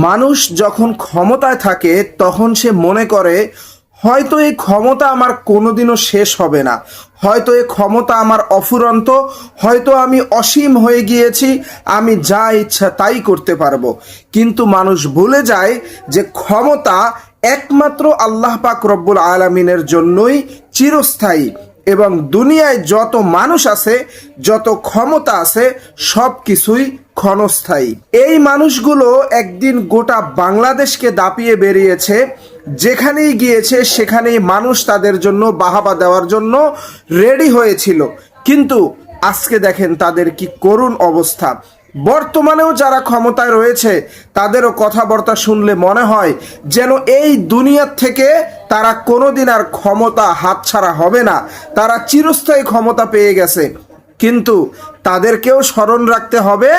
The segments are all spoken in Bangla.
মানুষ যখন ক্ষমতায় থাকে তখন সে মনে করে হয়তো এই ক্ষমতা আমার কোনোদিনও শেষ হবে না, হয়তো এই ক্ষমতা আমার অফুরন্ত, হয়তো আমি অসীম হয়ে গিয়েছি, আমি যা ইচ্ছা তাই করতে পারবো। কিন্তু মানুষ ভুলে যায় যে ক্ষমতা একমাত্র আল্লাহ পাক রব্বুল আলামিনের জন্যই চিরস্থায়ী, এবং দুনিয়ায় যত মানুষ আছে, যত ক্ষমতা আছে, সব কিছুই ক্ষণস্থায়ী। এই মানুষগুলো একদিন গোটা বাংলাদেশকে দাপিয়ে বেরিয়েছে, যেখানেই গিয়েছে সেখানেই মানুষ তাদের জন্য বাহাবা দেওয়ার জন্য রেডি হয়েছিল। কিন্তু আজকে দেখেন তাদের কি করুণ অবস্থা। বর্তমানেও যারা ক্ষমতায় রয়েছে তাদেরও কথাবার্তা শুনলে মনে হয় যেন এই দুনিয়ার থেকে তারা কোনোদিন আর ক্ষমতা হাতছাড়া হবে না, তারা চিরস্থায়ী ক্ষমতা পেয়ে গেছে। কিন্তু তাদেরকেও স্মরণ রাখতে হবে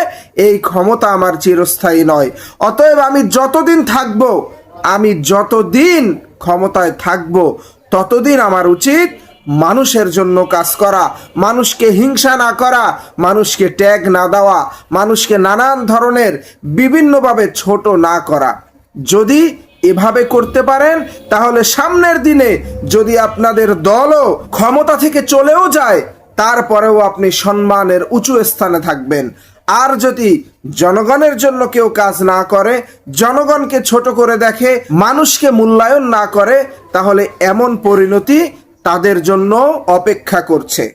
এই ক্ষমতা আমার চিরস্থায়ী নয়। অতএব আমি যতদিন ক্ষমতায় থাকব ততদিন আমার উচিত মানুষের জন্য কাজ করা, মানুষকে হিংসা না করা, মানুষকে ট্যাগ না দেওয়া, মানুষকে নানান ধরনের বিভিন্নভাবে ছোট না করা। যদি এভাবে করতে পারেন তাহলে সামনের দিনে যদি আপনাদের দলও ক্ষমতা থেকে চলেও যায় তারপরেও আপনি সম্মানের উঁচু স্থানে থাকবেন। আর যদি জনগণের জন্য কেউ কাজ না করে, জনগণকে ছোট করে দেখে, মানুষকে মূল্যায়ন না করে, তাহলে এমন পরিণতি তাদের জন্য অপেক্ষা করছে।